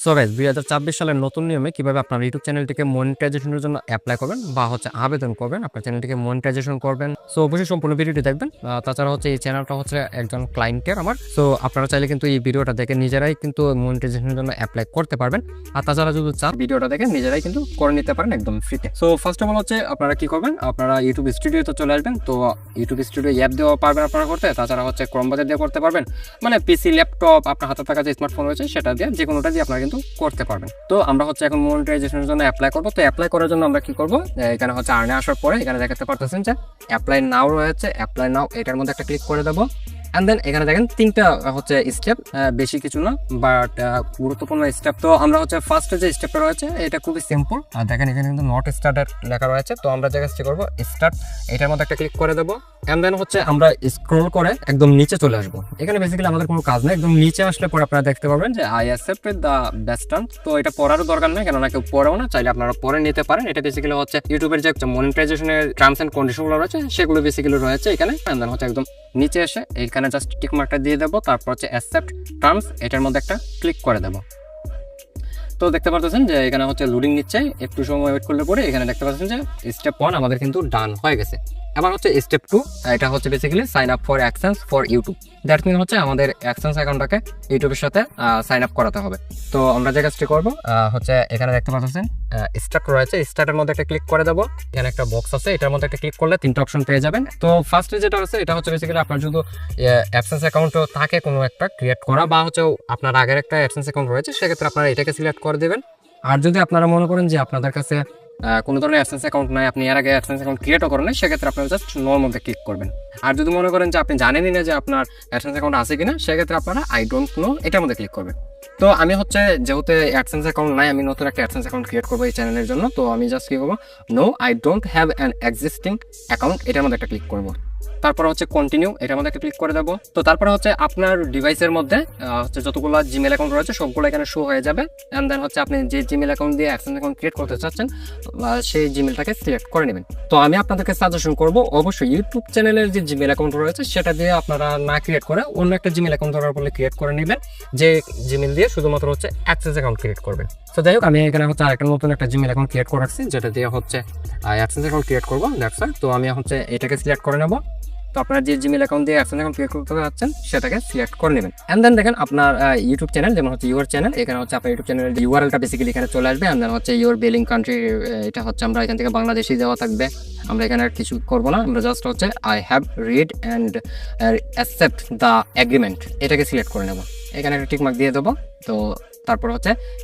So guys 2024 সালের নতুন নিয়মে কিভাবে আপনার ইউটিউব চ্যানেলটিকে মনিটাইজেশনের জন্য অ্যাপ্লাই করবেন বা আবেদন করবেন আপনার চ্যানেলটিকে মনিটাইজেশন করবেন। সো অবশ্যই সম্পূর্ণ ভিডিওটি দেখবেন। তাছাড়া এই চ্যানেলটা একজন ক্লায়েন্টের আমার। সো আপনারা চাইলে কিন্তু এই ভিডিওটা দেখে নিজেরাই কিন্তু মনিটাইজেশনের জন্য অ্যাপ্লাই করতে পারবেন। আর তাছাড়া যদি চান ভিডিওটা দেখে নিজেরাই কিন্তু করে নিতে পারেন একদম ফ্রিতে। সো ফার্স্ট অফ অল আপনারা কি করবেন, আপনারা ইউটিউব স্টুডিওতে চলে আসবেন। তো ইউটিউব স্টুডিও অ্যাপ দেওয়া পারবেন আপনারা করতে। তাছাড়া ক্রোম ব্রাউজার দিয়ে করতে পারবেন, মানে পিসি ল্যাপটপ আপনার হাতে থাকা যে স্মার্টফোন রয়েছে সেটা দিয়ে যে কোনোটা দিয়ে আপনারা কিন্তু করতে পারবেন। তো আমরা এখন মনিটাইজেশনের জন্য অ্যাপ্লাই করব। তো অ্যাপ্লাই করার জন্য আমরা কি করব, এখানে আর্নে আসার পরে এখানে দেখাতে পারতেছেন যে অ্যাপ্লাই নাও রয়েছে। অ্যাপ্লাই নাও এটার মধ্যে একটা ক্লিক করে দেবো। অ্যান্ড দেন এখানে দেখেন তিনটা স্টেপ, বেশি কিছু না বাট গুরুত্বপূর্ণ স্টেপ। তো আমরা ফার্স্টে যে স্টেপটা রয়েছে এটা খুবই সিম্পল। আর দেখেন এখানে কিন্তু নট স্টার্টের লেখা রয়েছে। তো আমরা যে কাজটি করবো স্টার্ট এটার মধ্যে একটা ক্লিক করে দেবো। অ্যান্ড দেন আমরা স্ক্রল করে একদম নিচে চলে আসবো। এখানে বেসিক্যালি আমাদের কোনো কাজ নেই। একদম নিচে আসলে পরে আপনারা দেখতে পাবেন যে I accepted the best terms. তো এটা পড়ারও দরকার নেই, কেননা কেউ পড়েও না, চাইলে আপনারা পরে নিতে পারেন। এটা বেসিক্যালি ইউটিউবের যে মনিটাইজেশনের টার্মস অ্যান্ড কন্ডিশনগুলো রয়েছে সেগুলো বেসিক্যালি রয়েছে এখানে। অ্যান্ড দেন একদম নিচে এসে এইখানে জাস্ট টিক মার্কটা দিয়ে দেবো। তারপর অ্যাকসেপ্ট টার্মস এটার মধ্যে একটা ক্লিক করে দেবো। তো দেখতে পাচ্ছেন যে এখানে লোডিং নিচ্ছে, একটু সময় ওয়েট করলে পরে এখানে দেখতে পাচ্ছেন যে স্টেপ 1 আমাদের কিন্তু ডান হয়ে গেছে। এবার স্টেপ 2, এটা basically sign up for AdSense for YouTube. That mean আমাদের অ্যাডসেন্স অ্যাকাউন্টটাকে ইউটিউবের সাথে সাইন আপ করাতে হবে। তো আমরা যে কাজটি করবো এখানে দেখতে পাচ্ছেন স্টার্ট রয়েছে, স্টার্টের মধ্যে একটা ক্লিক করে দেবো। এখানে একটা বক্স আছে, এটার মধ্যে একটা ক্লিক করলে 3টা অপশন পেয়ে যাবেন। তো ফার্স্টে যেটা আছে এটা বেসিক্যালি আপনার যদি অ্যাডসেন্স অ্যাকাউন্ট থাকে কোনো একটা ক্রিয়েট করা বা আপনার আগের একটা অ্যাডসেন্স অ্যাকাউন্ট রয়েছে, সেক্ষেত্রে আপনারা এটাকে সিলেক্ট করে দেবেন। আর যদি আপনারা মনে করেন যে আপনাদের কাছে কোনো ধরনের অ্যাডসেন্স অ্যাকাউন্ট নাই, আপনি এর আগে অ্যাডসেন্স অ্যাকাউন্ট ক্রিয়েটও করেন না, সেক্ষেত্রে আপনারা জাস্ট নোর মধ্যে ক্লিক করবেন। আর যদি মনে করেন যে আপনি জানেনই না যে আপনার অ্যাডসেন্স অ্যাকাউন্ট আছে কিনা, সেক্ষেত্রে আপনারা আই ডোন্ট নো এটার মধ্যে ক্লিক করবেন। তো আমি যেহেতু অ্যাডসেন্স অ্যাকাউন্ট নাই, আমি নতুন একটা অ্যাডসেন্স অ্যাকাউন্ট ক্রিয়েট করবো এই চ্যানেলের জন্য। তো আমি জাস্ট কি করবো, no I don't have an existing account এটার মধ্যে একটা ক্লিক করবো। তারপর কন্টিনিউ এটার মধ্যে একটা ক্লিক করে দেবো। তো তারপরে আপনার ডিভাইসের মধ্যে যতগুলো জিমেল অ্যাকাউন্ট রয়েছে সবগুলো এখানে শো হয়ে যাবে। অ্যান্ড দেন আপনি যে জিমেল অ্যাকাউন্ট দিয়ে অ্যাডসেন্স অ্যাকাউন্ট ক্রিয়েট করতে চাচ্ছেন সেই জিমেলটাকে সিলেক্ট করে নেবেন। তো আমি আপনাদেরকে সাজেশন করবো অবশ্যই ইউটিউব চ্যানেলের যে জিমেল অ্যাকাউন্ট রয়েছে সেটা দিয়ে আপনারা না ক্রিয়েট করে অন্য একটা জিমেল অ্যাকাউন্ট ধরার পরে ক্রিয়েট করে নেবেন, যে জিমেল দিয়ে শুধুমাত্র অ্যাডসেন্স অ্যাকাউন্ট ক্রিয়েট করবেন। তো যাই হোক, আমি এখানে আরেকটা নতুন একটা জিমেল অ্যাকাউন্ট ক্রিয়েট করে রাখছি, যেটা দিয়ে অ্যাডসেন্স অ্যাকাউন্ট ক্রিয়েট করবো। That's it. তো আমি এটাকে সিলেক্ট করে নেবো। তো আপনারা যে জিমেল অ্যাকাউন্ট দিয়ে অ্যাডসেন্স অ্যাকাউন্ট ক্রিয়েট করতে যাচ্ছেন সেটাকে সিলেক্ট করে নেবেন। অ্যান্ড দেন দেখেন আপনার ইউটিউব চ্যানেল, যেমন ইউর চ্যানেল, এখানে আপনার ইউটিউব চ্যানেলের ইউআরএলটা বেসিক্যালি এখানে চলে আসবে। And then your billing country, এটা আমরা এখান থেকে বাংলাদেশেই দেওয়া থাকবে। আমরা এখানে আর কিছু করবো না, আমরা just I have read and accept the agreement এটাকে সিলেক্ট করে নেব। এখানে একটা টিকমার্ক দিয়ে দেবো। তো তারপর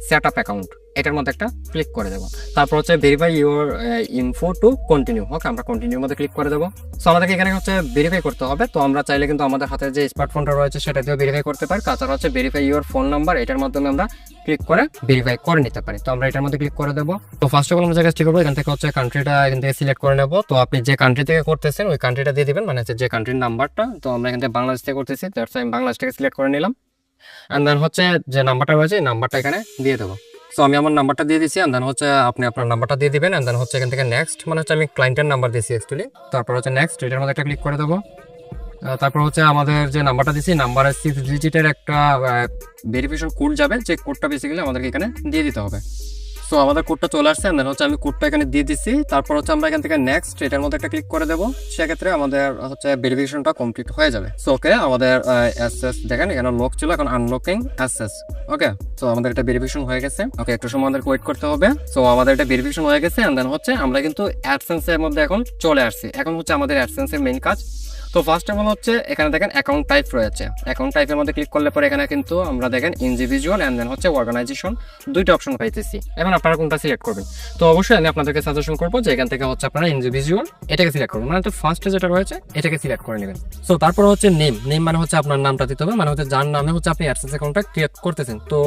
সেট আপ অ্যাকাউন্ট এটার মধ্যে একটা ক্লিক করে দেবো। তারপর verify your info to continue. Okay, আমরা কন্টিনিউর মধ্যে ক্লিক করে দেবো। সো আমাদেরকে এখানে ভেরিফাই করতে হবে। তো আমরা চাইলে কিন্তু আমাদের হাতে যে স্মার্টফোনটা রয়েছে সেটা দিয়েও ভেরিফাই করতে পারি। তাছাড়া ভেরিফাই ইউর ফোন নাম্বার, এটার মাধ্যমে আমরা ক্লিক করে ভেরিফাই করে নিতে পারি। তো আমরা এটার মধ্যে ক্লিক করে দেবো। তো ফার্স্ট অফ অল আমরা যে কাজটি করবো, এখান থেকে কান্ট্রিটা এখান থেকে সিলেক্ট করে নেবো। তো আপনি যে কান্ট্রি থেকে করতেছেন ওই কান্ট্রিটা দিয়ে দিবেন, মানে যে কান্ট্রির নাম্বারটা। তো আমরা এখান থেকে বাংলাদেশ থেকে করতেছি, দ্যাটস আমি বাংলাদেশটাকে সিলেক্ট করে নিলাম। অ্যান্ড দেন যে নাম্বারটা রয়েছে এই নাম্বারটা এখানে দিয়ে দেবো। সো আমি আমার নাম্বারটা দিয়ে দিচ্ছি। অ্যান্ড দেন আপনি আপনার নাম্বারটা দিয়ে দিবেন। অ্যান্ড দেন এখান থেকে নেক্সট, মানে আমি ক্লায়েন্টের নাম্বার দিয়েছি অ্যাকচুয়ালি। তারপর নেক্সট এটার মধ্যে একটা ক্লিক করে দেবো। তারপর আমাদের যে নাম্বারটা দিচ্ছি নাম্বারের 6 ডিজিটের একটা ভেরিফিকেশন কোড যাবে, যে কোডটা বেসিক্যালি আমাদেরকে এখানে দিয়ে দিতে হবে। সো আমাদের কোডটা চলে আসছে। দেন আমি কোডটা এখানে দিয়ে দিচ্ছি। তারপর আমরা এখান থেকে নেক্সট এটার মধ্যে একটা ক্লিক করে দেবো। সেক্ষেত্রে আমাদের ভেরিফিকেশনটা কমপ্লিট হয়ে যাবে। সো ওকে, আমাদের অ্যাসেস দেখেন এখানে লক ছিল, এখন আনলকিং অ্যাসেস। ওকে, সো আমাদের এটা ভেরিফিকেশন হয়ে গেছে। ওকে, একটু সময় আমাদের ওয়েট করতে হবে। সো আমাদের এটা ভেরিফিকেশন হয়ে গেছে। দেন আমরা কিন্তু অ্যাডসেন্সের মধ্যে এখন চলে আসছি। এখন আমাদের অ্যাডসেন্সের মেইন কাজ। তো ফার্স্ট অফ অল এখানে দেখেন অ্যাকাউন্ট টাইপ রয়েছে। অ্যাকাউন্ট টাইপের মধ্যে ক্লিক করলে পরে এখানে কিন্তু আমরা দেখেন ইন্ডিভিজুয়াল অ্যান্ড দেন অর্গানাইজেশন, দুইটা অপশন পাইতেছি। এখন আপনারা কোনটা সিলেক্ট করবেন? তো অবশ্যই আমি আপনাদেরকে সাজেশন করবো যে এখান থেকে আপনারা ইন্ডিভিজুয়াল এটাকে সিলেক্ট করবেন, মানে ফার্স্টে যেটা রয়েছে এটাকে সিলেক্ট করে নেবেন। সো তারপর নেম মানে আপনার নামটা দিতে হবে, মানে যার নামে আপনি অ্যাডসেন্স অ্যাকাউন্টটা ক্রিয়েট করতেছেন। তো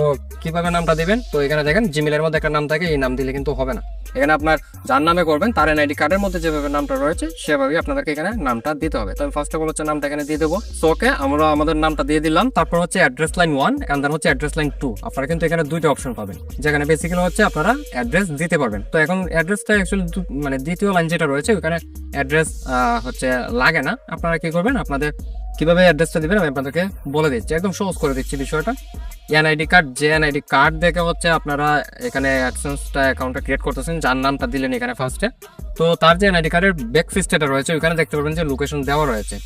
কিভাবে নামটা দিবেন? তো এখানে দেখেন জিমেলের মধ্যে একটা নাম থাকে, এই নাম দিলে কিন্তু হবে না। এখানে আপনার যার নামে করবেন তার এনআইডি কার্ডের মধ্যে যেভাবে নামটা রয়েছে সেভাবেই আপনাদেরকে এখানে নামটা দিতে হবে। তো ফার্স্ট অফ অল নামটা এখানে দিয়ে দেবো। সো ওকে, আমরা আমাদের নামটা দিয়ে দিলাম। তারপর address line 1 and then address line 2। আপনারা কিন্তু এখানে দুইটা অপশন পাবেন, যেখানে বেসিক্যালি আপনারা অ্যাড্রেস দিতে পারবেন। তো এখন অ্যাড্রেসটা অ্যাকচুয়ালি মানে দ্বিতীয় লাইন যেটা রয়েছে ওখানে অ্যাড্রেস লাগে না। আপনারা কি করবেন, আপনাদের কিভাবে অ্যাড্রেসটা দিবেন আমি আপনাদেরকে বলে দিচ্ছি, একদম সহজ করে দিচ্ছি বিষয়টা। এনআইডি কার্ড, যে এনআইডি কার্ড দেখে হচ্ছে আপনারা এখানে অ্যাডসেন্সটা অ্যাকাউন্টটা ক্রিয়েট করতেছেন, যার নামটা দিলেন এখানে ফার্স্টে, তো তার যে এনআইডি কার্ডের ব্যাক ফিস্টেটা রয়েছে ওইখানে দেখতে পারবেন যে লোকেশন দেওয়া রয়েছে।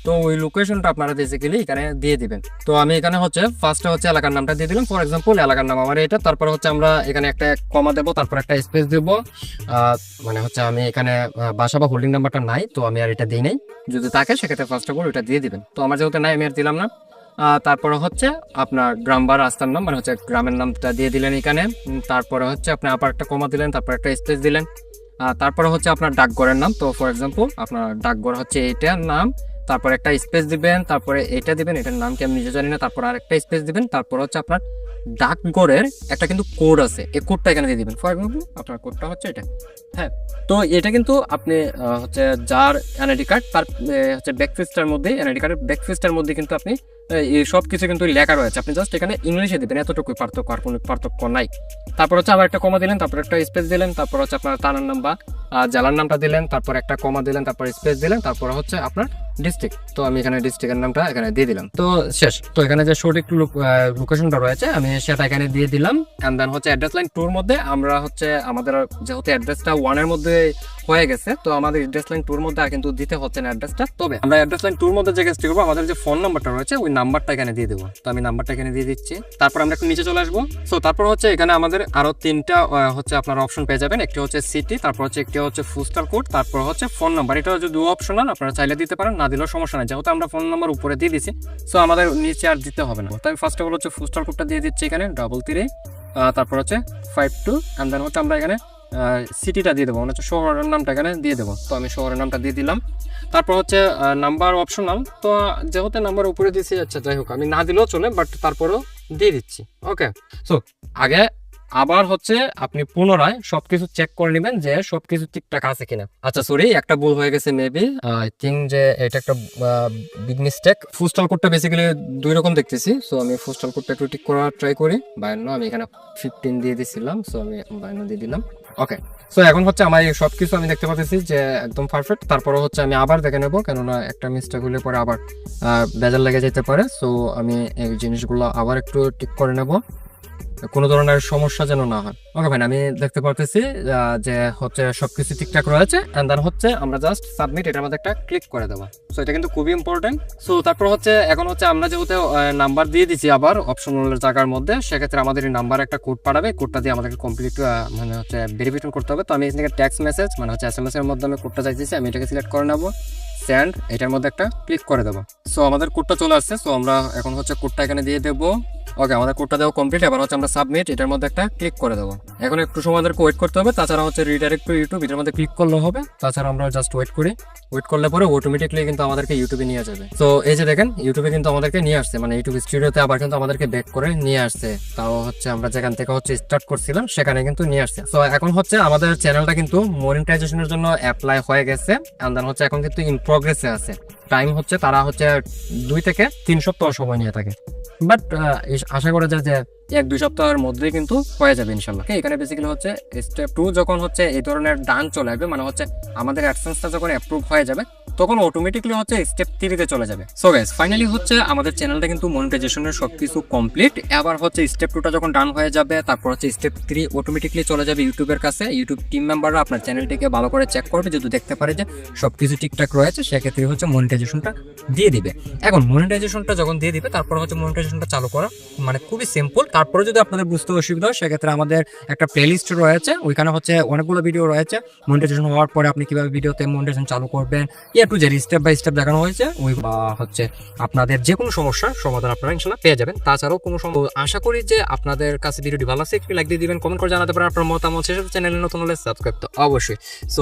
তো ওই লোকেশনটা আপনারা বেসিক্যালি এখানে দিয়ে দিবেন। তো আমি এখানে হচ্ছে ফার্স্টে হচ্ছে এলাকার নামটা দিয়ে দিলাম, ফর এক্সাম্পল এলাকার নাম আমার এটা, তারপর হচ্ছে আমরা এখানে একটা কমা দেবো, তারপর একটা স্পেস দেবো। মানে হচ্ছে আমি এখানে বাসা বা হোল্ডিং নাম্বারটা নাই, তো আমি আর এটা দিই নাই, যদি থাকে সেক্ষেত্রে ফার্স্ট অফ অল ওইটা দিয়ে দিবেন। তো আমার যেহেতু নাই আমি আর দিলাম না। তারপরে হচ্ছে আপনার গ্রাম বা রাস্তার নাম, মানে হচ্ছে গ্রামের নামটা দিয়ে দিলেন এখানে। তারপরে হচ্ছে আপনি আবার একটা কমা দিলেন, তারপর একটা স্পেস দিলেন। তারপরে হচ্ছে আপনার ডাকঘরের নাম, তো ফর এক্সাম্পল আপনার ডাকঘর হচ্ছে এইটার নাম, তারপর একটা স্পেস দিবেন, তারপরে এটা দিবেন, এটার নাম কি আমি নিজে জানি না, তারপর আরেকটা স্পেস দিবেন, তারপর হচ্ছে আপনার ডাকঘরের একটা কিন্তু কোড আছে, এই কোডটা এখানে দিয়ে দিবেন। ফর এক্সাম্পল আপনার কোডটা হচ্ছে এটা, হ্যাঁ। তো এটা কিন্তু আপনি হচ্ছে যার এনআইডি কার্ড তার হচ্ছে ব্যাকফিস্টার মধ্যে, এনআইডি কার্ডের ব্যাকফিস্টার মধ্যে কিন্তু আপনি এই সব কিছু কিন্তু লেখা রয়েছে, আপনি জাস্ট এখানে ইংলিশে দিবেন, এতটুকুই পার্থক্য, আর কোনো পার্থক্য নাই। তারপর হচ্ছে আবার একটা কমা দিলেন, তারপর একটা স্পেস দিলেন, তারপর হচ্ছে আপনার থানার নাম বা জেলার নামটা দিলেন, তারপর একটা কমা দিলেন, তারপর স্পেস দিলেন, তারপর হচ্ছে আপনার ডিস্ট্রিক্ট, তো আমি এখানে ডিস্ট্রিক্টের নামটা এখানে দিয়ে দিলাম, তো শেষ। তো এখানে যে সঠিক লোকেশনটা রয়েছে আমি সেটা এখানে দিয়ে দিলাম। এন্ড দেন হচ্ছে অ্যাড্রেস লাইন 2 এর মধ্যে আমরা হচ্ছে আমাদের যেহেতু অ্যাড্রেসটা 1 এর মধ্যে হয়ে গেছে, তো আমাদের অ্যাড্রেস লাইন 2 এর মধ্যে আর কিন্তু দিতে হচ্ছে না অ্যাড্রেসটা। তবে আমরা অ্যাড্রেস লাইন 2 এর মধ্যে যে কাজটি করবো, আমাদের যে ফোন নাম্বারটা রয়েছে ওই নাম্বারটা এখানে দিয়ে দেবো। তো আমি নাম্বারটা এখানে দিয়ে দিচ্ছি, তারপর আমরা একটু নিচে চলে আসবো। সো তারপর হচ্ছে এখানে আমাদের আরো 3টা হচ্ছে আপনার অপশন পেয়ে যাবেন, একটি হচ্ছে সিটি, তারপর হচ্ছে একটি হচ্ছে পোস্টাল কোড, তারপর হচ্ছে ফোন নাম্বার। এটা হচ্ছে 2 অপশনাল, আপনারা চাইলে দিতে পারেন, না দিলেও সমস্যা নাই, যেহেতু আমরা ফোন নাম্বার উপরে দিয়ে দিছি সো আমাদের নিচে আর দিতে হবে না। তাই ফার্স্ট অফ অল হচ্ছে পোস্টাল কোডটা দিয়ে দিচ্ছি এখানে 33, তারপর হচ্ছে 52, এন্ড দেন হচ্ছে আমরা এখানে সিটিটা দিয়ে দেবো, মানে হচ্ছে শহরের নামটা এখানে দিয়ে দেবো। তো আমি শহরের নামটা দিয়ে দিলাম। তারপর হচ্ছে নাম্বার অপশনাল, তো যেহেতু নাম্বার উপরে দিচ্ছি, আচ্ছা যাই হোক আমি না দিলেও চলে, বাট তারপরেও দিয়ে দিচ্ছি। ওকে, সো আগে আবার হচ্ছে আপনি পুনরায় সবকিছু চেক করে নেবেন যে সবকিছু ঠিকঠাক আছে কিনা। আচ্ছা সরি, একটা ভুল হয়ে গেছে মেবি, আই থিঙ্ক যে এটা একটা বিগ মিস্টেক। পোস্টাল কোডটা বেসিক্যালি 2 রকম দেখতেছি, সো আমি পোস্টাল কোডটা একটু ঠিক করার ট্রাই করি। 52 আমি এখানে 15 দিয়ে দিছিলাম, সো আমি 52 দিয়ে দিলাম। ওকে, সো এখন হচ্ছে আমার এই সবকিছু আমি দেখতে পাচ্ছি যে একদম পারফেক্ট। তারপরে হচ্ছে আমি আবার দেখে নেবো, কেননা একটা মিস্টেক হলে পরে আবার বেজার লেগে যেতে পারে। সো আমি এই জিনিসগুলো আবার একটু ঠিক করে নেব, কোনো ধরনের সমস্যা যেন না হয়। ওকে ভাই, আমি দেখতে পারতেছি যে হচ্ছে সবকিছু ঠিকঠাক রয়েছে। এন্ড দেন হচ্ছে আমরা জাস্ট সাবমিট, এটার মধ্যে একটা ক্লিক করে দেবো। সো এটা কিন্তু খুবই ইম্পর্টেন্ট। সো তারপর হচ্ছে এখন হচ্ছে আমরা যেহেতু নাম্বার দিয়ে দিচ্ছি আবার অপশনাল জায়গার মধ্যে, সেক্ষেত্রে আমাদের এই নাম্বার একটা কোড পাঠাবে, কোডটা দিয়ে আমাদেরকে কমপ্লিট মানে হচ্ছে ভেরিফিকেশন করতে হবে। তো আমি এখানে টেক্সট মেসেজ মানে হচ্ছে SMS এর মধ্যে আমি কোডটা চাইতেছি, আমি এটাকে সিলেক্ট করে নেবো, সেন্ড, এটার মধ্যে একটা ক্লিক করে দেবো। সো আমাদের কোডটা চলে আসছে। সো আমরা এখন হচ্ছে কোডটা এখানে দিয়ে দেবো। ওকে, আমাদের কোডটা দেওয়া কমপ্লিট। এবার হচ্ছে আমরা সাবমিট, এটার মধ্যে একটা ক্লিক করে দেবো। এখন একটু সময় আমাদেরকে ওয়েট করতে হবে, তাছাড়া হচ্ছে রিডাইরেক্ট টু ইউটিউব, এটার মধ্যে ক্লিক করলে হবে। তাছাড়া আমরা জাস্ট ওয়েট করি, ওয়েট করলে পরে অটোমেটিকলি কিন্তু আমাদেরকে ইউটিউবে নিয়ে যাবে। তো এই যে দেখেন ইউটিউবে কিন্তু আমাদেরকে নিয়ে আসছে, মানে ইউটিউব স্টুডিওতে আবার কিন্তু আমাদেরকে ব্যাক করে নিয়ে আসছে। তাও হচ্ছে আমরা যেখান থেকে হচ্ছে স্টার্ট করছিলাম সেখানে কিন্তু নিয়ে আসছে। তো এখন হচ্ছে আমাদের চ্যানেলটা কিন্তু মনিটাইজেশনের জন্য অ্যাপ্লাই হয়ে গেছে, এন্ড দেন হচ্ছে এখন কিন্তু ইন প্রগ্রেসে আছে। টাইম হচ্ছে তারা হচ্ছে 2 থেকে 3 সপ্তাহ সময় নিয়ে থাকে, বাট আশা করা যায় যে 1-2 সপ্তাহের মধ্যেই কিন্তু হয়ে যাবে ইনশাল্লাহ। এখানে বেসিক্যালি হচ্ছে স্টেপ 2 যখন হচ্ছে এই ধরনের ডান চলে আসবে, মানে হচ্ছে আমাদের অ্যাডসেন্সটা যখন অ্যাপ্রুভ হয়ে যাবে, তখন অটোমেটিকলি হচ্ছে স্টেপ 3-তে চলে যাবে। সো গাইস, ফাইনালি হচ্ছে আমাদের চ্যানেলটা কিন্তু মনিটাইজেশনের সবকিছু কমপ্লিট। এবার হচ্ছে স্টেপ 2টা যখন ডান হয়ে যাবে, তারপর হচ্ছে স্টেপ 3 অটোমেটিকলি চলে যাবে ইউটিউবের কাছে। ইউটিউব টিম মেম্বাররা আপনার চ্যানেলটিকে ভালো করে চেক করবে, যদি দেখতে পারে যে সবকিছু ঠিকঠাক রয়েছে, সেক্ষেত্রে হচ্ছে মনিটাইজেশনটা দিয়ে দিবে। এখন মনিটাইজেশনটা যখন দিয়ে দিবে, তারপর হচ্ছে মনিটাইজেশনটা চালু করা মানে খুবই সিম্পল। তারপরে যদি আপনাদের বুঝতে অসুবিধা হয়, সেক্ষেত্রে আমাদের একটা প্লেলিস্ট রয়েছে, ওইখানে হচ্ছে অনেকগুলো ভিডিও রয়েছে মনিটাইজেশন হওয়ার পরে আপনি কিভাবে ভিডিওতে মনিটাইজেশন চালু করবেন, to Z step by step দেখানো হয়েছে। ওই হচ্ছে আপনাদের যে কোনো সমস্যার সমাধান আপনারা ইনশাল্লাহ পেয়ে যাবেন। তাছাড়াও কোনো আশা করি যে আপনাদের কাছে ভিডিওটি ভালো লাগছে, একটু লাইক দিয়ে দিবেন, কমেন্ট করে জানাতে পারেন আপনার মতামত। সেসব চ্যানেলে নতুন হলে সাবস্ক্রাইব তো অবশ্যই। সো